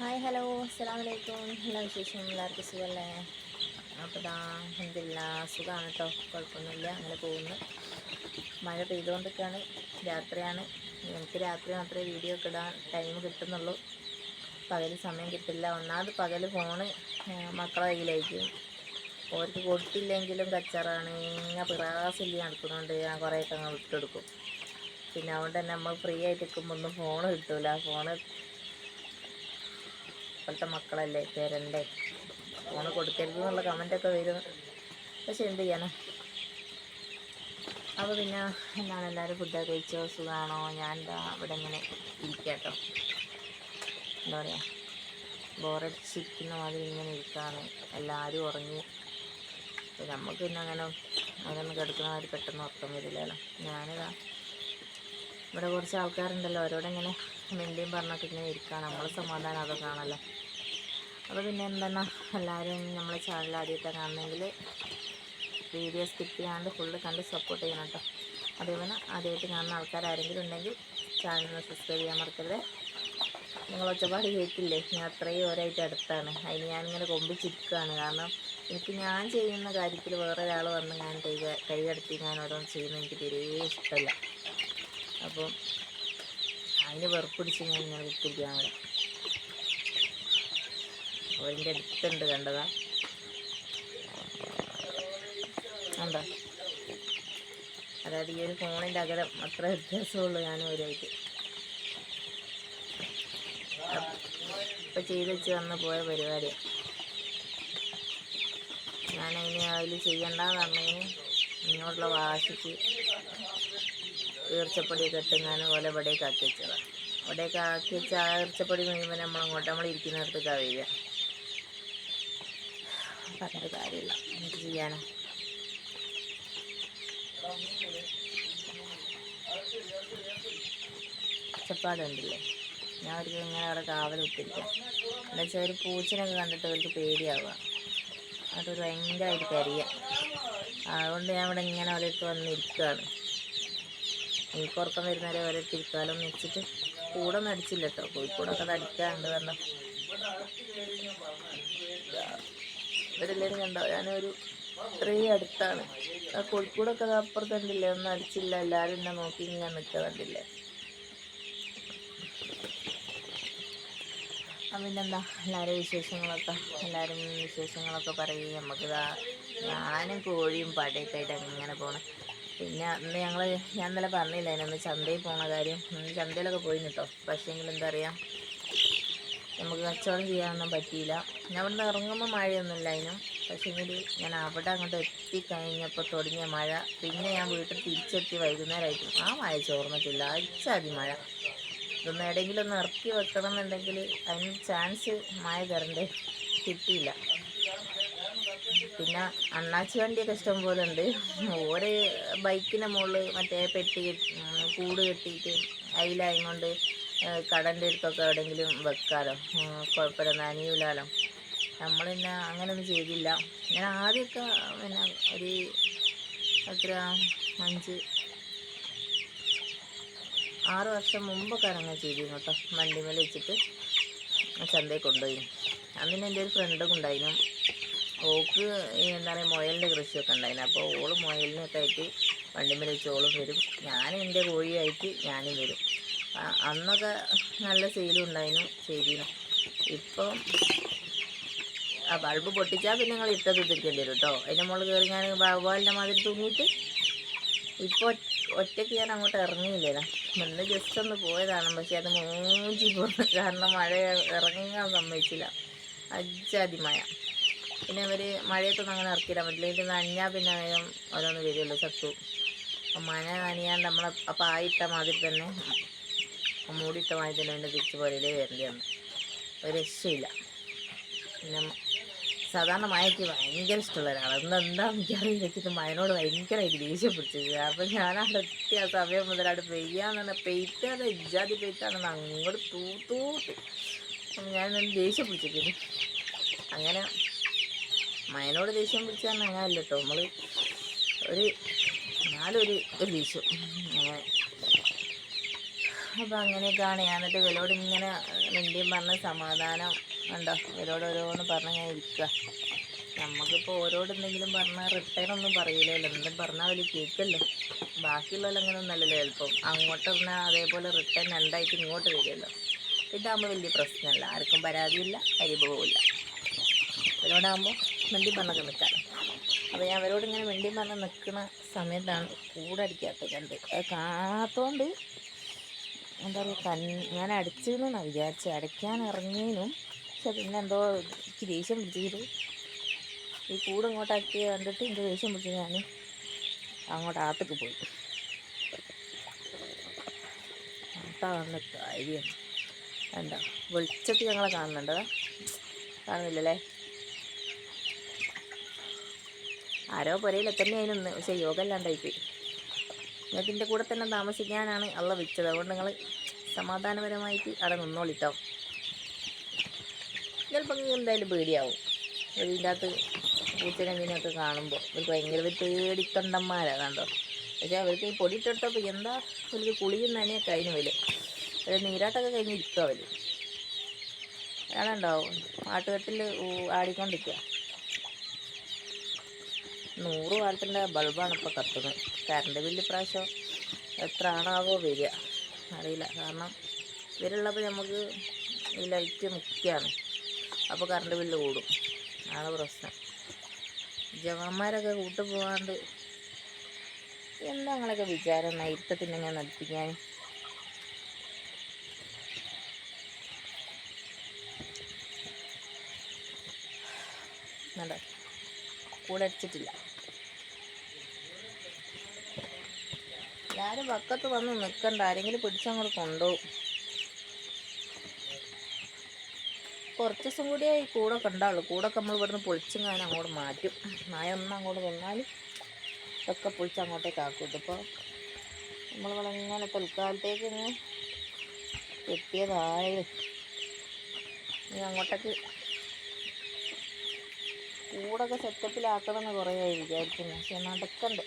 Hi hello അസ്സലാമലൈക്കും. എല്ലാ വിശേഷം എല്ലാവർക്കും സുഖമല്ലേ? അപ്പോൾ അൽഹംദുലില്ല സുഖമാണ് കേട്ടോ, കുഴപ്പമൊന്നുമില്ല, അങ്ങനെ പോകുന്നു. മഴ പെയ്തുകൊണ്ടിരിക്കുകയാണ്, രാത്രിയാണ്. എനിക്ക് രാത്രി മാത്രമേ വീഡിയോ ഒക്കെ ഇടാൻ ടൈം കിട്ടുന്നുള്ളൂ, പകൽ സമയം കിട്ടില്ല. ഒന്നാമത് പകൽ ഫോണ് മക്കളെ കയ്യിലായിരിക്കും, ഓർക്ക് കൊടുത്തില്ലെങ്കിലും കച്ചറാണ്, ഇങ്ങനെ പിറാസില്ല നടക്കുന്നതുകൊണ്ട് ഞാൻ കുറേയൊക്കെ അങ്ങ് വിട്ടെടുക്കും. പിന്നെ അതുകൊണ്ട് തന്നെ നമ്മൾ ഫ്രീ ആയിട്ട് നിൽക്കുമ്പോൾ ഒന്നും ഫോൺ കിട്ടില്ല. ഫോണ് ഇപ്പോഴത്തെ മക്കളല്ലേ, തരണ്ടേ, ഫോണ് കൊടുക്കരുത് എന്നുള്ള കമൻറ്റൊക്കെ വരും, പക്ഷെ എന്ത് ചെയ്യാനാ. അപ്പോൾ പിന്നെ എന്താണ്, എല്ലാവരും ഫുഡൊക്കെ കഴിച്ചോ, സുഖമാണോ? ഞാൻ എന്താ ഇവിടെ ഇങ്ങനെ ഇരിക്കാട്ടോ, എന്താ പറയുക, ബോറടിച്ചിരിക്കുന്ന മാതിരി ഇങ്ങനെ ഇരിക്കുകയാണ്. എല്ലാവരും ഉറങ്ങി. അപ്പോൾ നമുക്ക് പിന്നെ അങ്ങനെ അതൊന്നും കിടക്കുന്ന മാതിരി പെട്ടെന്ന് ഉറക്കം വരില്ലല്ലോ. ഞാനിതാ ഇവിടെ കുറച്ച് ആൾക്കാരുണ്ടല്ലോ, അവരോടിങ്ങനെ മിണ്ടിയും പറഞ്ഞൊക്കെ ഇങ്ങനെ ഇരിക്കുകയാണ്. നമ്മൾ സമാധാനം അതൊക്കെ കാണല്ലോ. അപ്പോൾ പിന്നെ എന്താണ്, എല്ലാവരും നമ്മളെ ചാനൽ ആദ്യമായിട്ടാണ് കാണുന്നെങ്കിൽ വീഡിയോ സ്കിപ്പ് ചെയ്യാണ്ട് ഫുള്ള് കണ്ട് സപ്പോർട്ട് ചെയ്യണം കേട്ടോ. അതേപോലെ ആദ്യമായിട്ട് കാണുന്ന ആൾക്കാർ ആരെങ്കിലും ഉണ്ടെങ്കിൽ ചാനലിന് സബ്സ്ക്രൈബ് ചെയ്യാൻ മറക്കരുത്. നിങ്ങൾ ഒച്ചപ്പാട് കേൾക്കില്ലേ, ഞാൻ അത്രയും ഓരായിട്ട് അടുത്താണ്, അതിന് ഞാനിങ്ങനെ കൊമ്പിച്ചിരിക്കുകയാണ്. കാരണം എനിക്ക് ഞാൻ ചെയ്യുന്ന കാര്യത്തിൽ വേറൊരാൾ വന്ന് ഞാൻ കൈകടത്തി ഞാൻ ഓരോന്ന് ചെയ്യുന്നത് എനിക്ക് തീരെ ഇഷ്ടമല്ല. അപ്പോൾ അതിന് വെറുപ്പിടിച്ച് ഞാൻ ഇങ്ങനെ കുത്തിരിക്കാൻ വരാം. അവൻ്റെ അടുത്തുണ്ട്, കണ്ടതാ കണ്ടോ. അതായത് ഈ ഒരു ഫോണിൻ്റെ അകലം അത്ര വ്യത്യാസമുള്ളൂ ഞാനും അവരായിട്ട്. ഇപ്പം ചെയ്ത് വെച്ച് വന്ന് പോയ പരിപാടിയാണ്. ഞാനതിന് അതിൽ ചെയ്യണ്ടെന്ന് പറഞ്ഞതിന് ഇങ്ങോട്ടുള്ള വാശിക്ക് ഈർച്ചപ്പൊടിയൊക്കെ ഇട്ടെങ്ങാനും പോലെ ഇവിടേക്ക് ആക്കി വെച്ചതാണ്. ഇവിടേക്ക് ആക്കി വെച്ച ആ ഈർച്ചപ്പൊടി കഴിയുമ്പോൾ നമ്മൾ ഇരിക്കുന്നിടത്തേക്കാണ് വരിക. പറഞ്ഞിട്ട് കാര്യമില്ല, എന്ത് ചെയ്യാനാ. ഒച്ചപ്പാടുണ്ടല്ലേ, ഞാൻ അവർക്ക് ഇങ്ങനെ അവിടെ കാവലിട്ടിരിക്കാം. എന്താ വെച്ചാൽ ഒരു പൂച്ചനൊക്കെ കണ്ടിട്ട് അവർക്ക് പേടിയാവുക, അതൊരു ഭയങ്കരമായിട്ട് കരിയുക. അതുകൊണ്ട് ഞാൻ ഇവിടെ ഇങ്ങനെ അവരടുത്ത് വന്നിരിക്കുകയാണ്. എനിക്ക് ഉറക്കം വരുന്നവരെ അവരടുത്ത് ഇരിക്കാലോ എന്ന് വെച്ചിട്ട് കൂടെ ഒന്നും അടിച്ചില്ല കേട്ടോ. കോഴിക്കോടൊക്കെ അത് അടിക്കാറുണ്ട് പറഞ്ഞോ. ഇവരെല്ലാവരും കണ്ടോ, ഞാനൊരു ഇത്രയും അടുത്താണ്. ആ കോഴിക്കോടൊക്കെ അത് അപ്പുറത്തുണ്ടില്ലേ, ഒന്നും അടിച്ചില്ല, എല്ലാവരും എന്നെ നോക്കി ഇങ്ങനെ നിൽക്കുന്നുണ്ടില്ലേ. പിന്നെന്താ, എല്ലാവരും വിശേഷങ്ങളൊക്കെ പറയും. നമുക്കിതാ ഞാനും കോഴിയും പടയൊക്കെ ആയിട്ട് അങ്ങനെ പോകണം. പിന്നെ അന്ന് ഞാൻ ഇന്നലെ പറഞ്ഞില്ല അതിനൊന്ന് ചന്തയിൽ പോണ കാര്യം. ചന്തയിലൊക്കെ പോയി കേട്ടോ, പക്ഷേങ്കിൽ എന്താ പറയുക, നമുക്ക് കച്ചവടം ചെയ്യാനൊന്നും പറ്റിയില്ല. ഞാൻ ഇവിടുന്ന് ഇറങ്ങുമ്പോൾ മഴയൊന്നുമില്ല അതിനും, പക്ഷേങ്കിൽ ഞാൻ അവിടെ അങ്ങോട്ട് എത്തിക്കഴിഞ്ഞപ്പോൾ തുടങ്ങിയ മഴ. പിന്നെ ഞാൻ വീട്ടിൽ തിരിച്ചെത്തി വൈകുന്നേരമായിട്ടും ആ മഴ ചോർന്നിട്ടില്ല, അച്ചാതി മഴ. ഇതൊന്നും എവിടെയെങ്കിലും ഒന്ന് ഇറക്കി വെക്കണം എന്നുണ്ടെങ്കിൽ അതിന് ചാൻസ് മഴ തരണ്ടേ, കിട്ടിയില്ല. പിന്നെ അണ്ണാച്ചി വണ്ടിയൊക്കെ ഇഷ്ടം പോലെ ഉണ്ട്. ഓരോ ബൈക്കിൻ്റെ മുകളിൽ മറ്റേ കൂട് കെട്ടിയിട്ട് അതിലായും കൊണ്ട് കടൻ്റെ അടുത്തൊക്കെ എവിടെയെങ്കിലും വെക്കാലോ, കുഴപ്പമില്ല, നനയൂലാലോ. നമ്മൾ പിന്നെ അങ്ങനെയൊന്നും ചെയ്തില്ല. ഞാൻ ആദ്യമൊക്കെ പിന്നെ ഒരു എത്ര 5-6 വർഷം മുമ്പൊക്കെ അങ്ങനെ ചെയ്തിരുന്നു കേട്ടോ. വണ്ടിമേൽ വെച്ചിട്ട് ചന്തയിൽ കൊണ്ടുപോയി. അന്നിന് എൻ്റെ ഒരു ഫ്രണ്ടും ഉണ്ടായിരുന്നു. ഓക്ക് എന്താ പറയുക, മുയലിൻ്റെ കൃഷിയൊക്കെ ഉണ്ടായിരുന്നു. അപ്പോൾ ഓള് മുയലിനൊക്കെ ആയിട്ട് വണ്ടിമേൽ വെച്ച് ഓളും വരും, ഞാൻ എൻ്റെ കോഴിയായിട്ട് ഞാനും വരും. അന്നൊക്കെ നല്ല സെയിലും ഉണ്ടായിരുന്നു, ചെയ്തിരുന്നു. ഇപ്പം ആ ബൾബ് പൊട്ടിച്ചാൽ പിന്നെ നിങ്ങൾ ഇട്ടത് തിരിക്കേണ്ടി വരും കേട്ടോ. അതിൻ്റെ മുകളിൽ കയറി ഞാൻ വവ്വാലിൻ്റെ മാതിരി തൂങ്ങിയിട്ട് ഇപ്പോൾ ഒറ്റയ്ക്ക് ഞാൻ അങ്ങോട്ട് ഇറങ്ങിയില്ലല്ലോ. ഒന്ന് ജസ്റ്റ് ഒന്ന് പോയതാണ്, പക്ഷെ അത് മൂഞ്ചി പോകുന്നു. കാരണം മഴ ഇറങ്ങാൻ സമ്മതിച്ചില്ല, അജ്ജാതി മഴ. പിന്നെ ഇവർ മഴയത്തൊന്നും അങ്ങനെ ഇറക്കിയിടാൻ പറ്റില്ല, ഇത് നനഞ്ഞാൽ പിന്നെ വേഗം ഓരോന്ന് വരുമല്ലോ, ചത്തു. അപ്പം മഴ നനയാണ്ട് നമ്മൾ അപ്പം ആയിട്ട മാതിരി തന്നെ, മൂടിയിട്ട മാതിരി തന്നെ പിന്നെ തിരിച്ച് പുരയിലേ വരേണ്ടി വന്നു, ഒരു രക്ഷയില്ല. പിന്നെ സാധാരണ മഴയ്ക്ക് ഭയങ്കര ഇഷ്ടമുള്ള ഒരാളാണ്. എന്താണെന്ന് എനിക്കറിയില്ല, വെച്ചിട്ട് മഴനോട് ഭയങ്കരമായിട്ട് ദേഷ്യം പിടിച്ചത്. അപ്പം ഞാൻ അവിടെ എത്തിയ സമയം മുതൽ അവിടെ പെയ്യാന്ന് പറഞ്ഞാൽ പെയ്ത്താതെ ഇജാതി പെയ്ത്താണെന്ന് അങ്ങോട്ട് തൂത്തൂട്ട് ഞാൻ ദേഷ്യം പിടിച്ചിട്ടുണ്ട്. അങ്ങനെ മഴനോട് ദേഷ്യം പിടിച്ചാൽ അങ്ങനെയല്ല കേട്ടോ, നമ്മൾ ഒരു ദേഷ്യം അങ്ങനെ അപ്പം അങ്ങനെയൊക്കെയാണ് എന്നിട്ട് ഇവരോട് ഇങ്ങനെ മിണ്ടിയും പറഞ്ഞ് സമാധാനം ഉണ്ടോ ഇവരോട് ഓരോന്ന് പറഞ്ഞിങ്ങനെ ഇരിക്കുക. നമുക്കിപ്പോൾ ഓരോട് എന്തെങ്കിലും പറഞ്ഞാൽ റിട്ടേൺ ഒന്നും പറയില്ലല്ലോ, എന്തും പറഞ്ഞാൽ വലിയ കേൾക്കല്ലോ. ബാക്കിയുള്ളവരും അങ്ങനെ ഒന്നല്ലല്ലോ ചിലപ്പം അങ്ങോട്ട് പറഞ്ഞാൽ അതേപോലെ റിട്ടേൺ രണ്ടായിട്ട് ഇങ്ങോട്ട് വരികയല്ലോ. ഇതാകുമ്പോൾ വലിയ പ്രശ്നമല്ല, ആർക്കും പരാതിയില്ല പരിഭവമില്ല. ഇവരോടാകുമ്പോൾ മിണ്ടി പറഞ്ഞൊക്കെ നിൽക്കാം. അപ്പോൾ ഞാൻ അവരോട് ഇങ്ങനെ മിണ്ടി പറഞ്ഞ് നിൽക്കുന്ന സമയത്താണ് കൂടടിക്കാത്ത കണ്ട്. അത് കാണാത്തോണ്ട് എന്താ പറയുക, ഞാൻ അടിച്ചെന്നാണ് വിചാരിച്ചത്. അടയ്ക്കാൻ ഇറങ്ങിയതിനും പക്ഷെ പിന്നെ എന്തോ എനിക്ക് ദേഷ്യം പിടിച്ചിട്ട് ഈ കൂട് ഇങ്ങോട്ടാക്കി കണ്ടിട്ട് എനിക്ക് ദേഷ്യം പിടിച്ച് ഞാൻ അങ്ങോട്ട് അകത്തേക്ക് പോയി. അതാണ് കാര്യം. എന്താ വെളിച്ചത്തിൽ ഞങ്ങളെ കാണുന്നുണ്ടതാ, കാണുന്നില്ലല്ലേ? ആരോ പുരയിലെ തന്നെ അതിനൊന്ന്, പക്ഷേ യോഗമല്ലാണ്ടായിപ്പോയി. നിങ്ങൾക്ക് എൻ്റെ കൂടെ തന്നെ താമസിക്കാനാണ് അള്ള വെച്ചത്. അതുകൊണ്ട് നിങ്ങൾ സമാധാനപരമായിട്ട് അവിടെ നിന്നോളിട്ടോ. ചിലപ്പോൾ നിങ്ങൾക്ക് എന്തായാലും പേടിയാവും ഇതിൻ്റെ അകത്ത് പൂച്ചനെങ്കിനൊക്കെ കാണുമ്പോൾ. അവർക്ക് ഭയങ്കര പേടിക്കണ്ടന്മാരാണ് കണ്ടോ. പക്ഷേ അവർക്ക് ഈ പൊടി ഇട്ടെടുത്തപ്പോൾ എന്താ ഒരു കുളിയും നനയൊക്കെ അതിന് വരും. ഒരു നീരാട്ടമൊക്കെ കഴിഞ്ഞിരിക്കും അവർ. അയാളുണ്ടാവും ആട്ടുകെട്ടിൽ ആടിക്കൊണ്ടിരിക്കുക. 100 വാട്ടിൻ്റെ ബൾബാണ് ഇപ്പോൾ കത്തുന്നത്. കറണ്ട് ബില്ല് പ്രാവശ്യം എത്ര ആണാവോ വരിക അറിയില്ല. കാരണം ഇവരുള്ളപ്പോൾ നമുക്ക് ഈ ലൈറ്റ് മുഖ്യമാണ്, അപ്പോൾ കറണ്ട് ബില്ല് കൂടും. ആണ് പ്രശ്നം. ജവാന്മാരൊക്കെ കൂട്ടു പോകാണ്ട് എന്താ നിങ്ങളൊക്കെ വിചാരം നൈറ്റത്തിന് ഞാൻ നടത്തിക്കാൻ? വേണ്ട, കൂടെ അടിച്ചിട്ടില്ല. എല്ലാവരും പക്കത്ത് വന്ന് നിൽക്കണ്ട, ആരെങ്കിലും പിടിച്ചങ്ങോട്ട് കൊണ്ടുപോകും. കുറച്ച് ദിവസം കൂടിയേ ഈ കൂടൊക്കെ ഉണ്ടാവുള്ളൂ. കൂടൊക്കെ നമ്മൾ ഇവിടുന്ന് പൊളിച്ചെങ്ങാൻ അങ്ങോട്ട് മാറ്റും. മഴ ഒന്നും അങ്ങോട്ട് വന്നാൽ ഇതൊക്കെ പൊളിച്ച് അങ്ങോട്ടേക്ക് ആക്കും. ഇതിപ്പോൾ നമ്മളിവിടെ ഇങ്ങനെ തൽക്കാലത്തേക്ക് ഇങ്ങനെ കെട്ടിയതായാലും ഇനി അങ്ങോട്ടേക്ക് കൂടൊക്കെ സെറ്റപ്പിലാക്കണമെന്ന് കുറേ ആയി വിചാരിക്കുന്നു. പക്ഷെ നടക്കണ്ട്.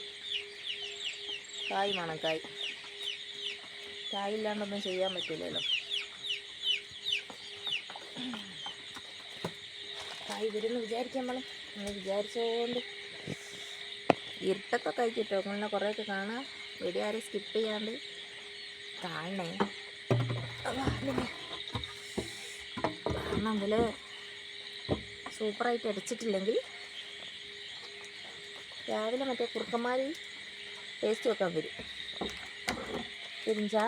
കായ് വേണം, കായില്ലാണ്ടൊന്നും ചെയ്യാൻ പറ്റില്ലല്ലോ. കായ് വരുമെന്ന് വിചാരിക്കാം നമ്മൾ. നമ്മൾ വിചാരിച്ചുകൊണ്ട് ഇരുട്ടൊക്കെ കഴിച്ചിട്ടോ അങ്ങനെ കുറേയൊക്കെ കാണാം. വീഡിയോ ആരും സ്കിപ്പ് ചെയ്യാണ്ട് കാണണേ. കാരണം അതിൽ സൂപ്പറായിട്ട് അടിച്ചിട്ടില്ലെങ്കിൽ രാവിലെ മറ്റേ കുറുക്കന്മാർ ടേസ്റ്റ് വെക്കാൻ വരും. തിരിഞ്ചാ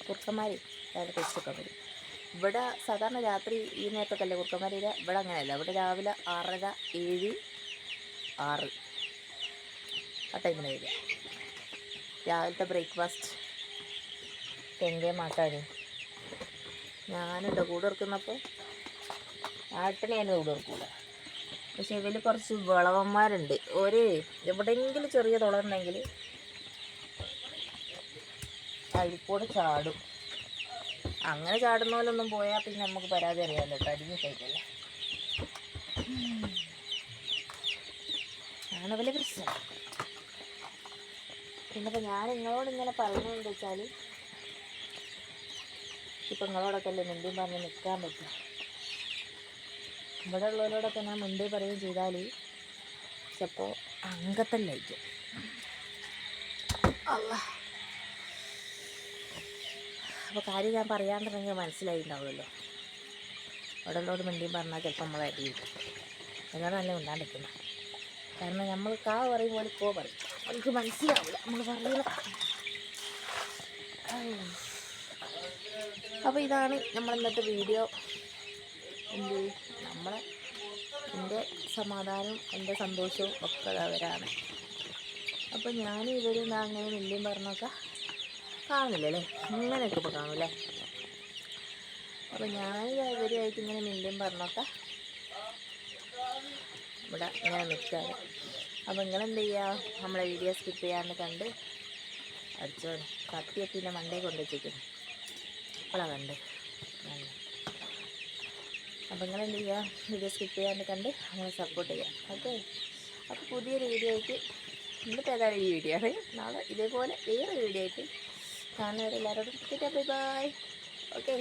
കുറുക്കന്മാർ രാവിലെ ടേസ്റ്റ് വെക്കാൻ വരും. ഇവിടെ സാധാരണ രാത്രി ഈ നേരത്തൊക്കെ അല്ലേ കുറുക്കന്മാർ വരിക. ഇവിടെ അങ്ങനെയല്ല. ഇവിടെ രാവിലെ 6:30, 7, 6 ആ ടൈമിന് വരിക. രാവിലത്തെ ബ്രേക്ക്ഫാസ്റ്റ് തെങ്കേമാക്കാണ്. ഞാനുണ്ടോ കൂടെ ഇറക്കുന്നപ്പോൾ ആട്ടിനെ ഞാൻ കൂടെ ഇറക്കൂല. പക്ഷെ ഇവർ കുറച്ച് വിളവന്മാരുണ്ട്. എവിടെയെങ്കിലും ചെറിയ തുളയുണ്ടെങ്കിൽ അതിൽ കൂടെ ചാടും. അങ്ങനെ ചാടുന്ന പോലൊന്നും പോയാൽ പിന്നെ നമുക്ക് പരാതി അറിയാമല്ലോ കേട്ടോ, അടിഞ്ഞു കഴിക്കല്ലേ. അങ്ങനെ വലിയ പ്രശ്നം. പിന്നെ ഇപ്പം ഞാൻ നിങ്ങളോട് ഇങ്ങനെ പറയുന്നതെന്ന് വെച്ചാൽ ഇപ്പം നിങ്ങളോടൊക്കെ അല്ലേ മിണ്ടിയും പറഞ്ഞ് നിൽക്കാൻ പറ്റും. ഇവിടെ ഉള്ളവരോടൊക്കെ ഞാൻ മിണ്ടി പറയുകയും ചെയ്താൽ ചിലപ്പോൾ അംഗത്തല്ലായിരിക്കും. അപ്പോൾ കാര്യം ഞാൻ പറയാണ്ടിരുന്നെങ്കിൽ മനസ്സിലായിട്ടുണ്ടാവുമല്ലോ. അവിടെ ഉള്ളവരോട് മിണ്ടിയും പറഞ്ഞാൽ ചിലപ്പോൾ നമ്മളെ അടിയിരിക്കും. അതാണ് നല്ല ഉണ്ടാണ്ടിരിക്കുന്നത്. കാരണം നമ്മൾ കാ പറയും പോലെ കോ പറയും, അവർക്ക് മനസ്സിലാവില്ല നമ്മൾ പറയുന്നത്. അപ്പോൾ ഇതാണ് നമ്മൾ ഇന്നത്തെ വീഡിയോ. എൻ്റെ സമാധാനവും എൻ്റെ സന്തോഷവും ഒക്കെ അവരാണ്. അപ്പോൾ ഞാൻ ഇവരും അങ്ങനെ മിണ്ടിയും പറഞ്ഞൊക്കെ കാണുന്നില്ലല്ലേ, ഇങ്ങനെയൊക്കെ ഇപ്പോൾ കാണൂല്ലേ. അപ്പോൾ ഞാൻ ഇവരുമായിട്ട് ഇങ്ങനെ മിണ്ടിയും പറഞ്ഞൊക്കെ ഇവിടെ ഇങ്ങനെ നിൽക്കാറ്. അപ്പോൾ നിങ്ങളെന്ത് ചെയ്യുക, നമ്മളെ വീഡിയോ സ്കിപ്പ് ചെയ്യാണ്ട് കണ്ട് അടിച്ചോ. കത്തിയൊക്കെ പിന്നെ മണ്ടേ കൊണ്ടുവച്ചിരിക്കുന്നു ഇപ്പോഴാണ് കണ്ട്. അപ്പോൾ നിങ്ങളെന്ത് ചെയ്യുക, വീഡിയോ സ്കിപ്പ് ചെയ്യാണ്ട് കണ്ട് നമ്മളെ സപ്പോർട്ട് ചെയ്യുക. ഓക്കെ. അപ്പോൾ പുതിയൊരു വീഡിയോ ആയിട്ട് ഇന്നത്തെ ഏതായാലും ഈ വീഡിയോ ആണ്. നാളെ ഇതേപോലെ വേറെ വീഡിയോ ആയിട്ട് കാണുന്നവരെല്ലാവരോടും ബൈ ബൈ. ഓക്കെ.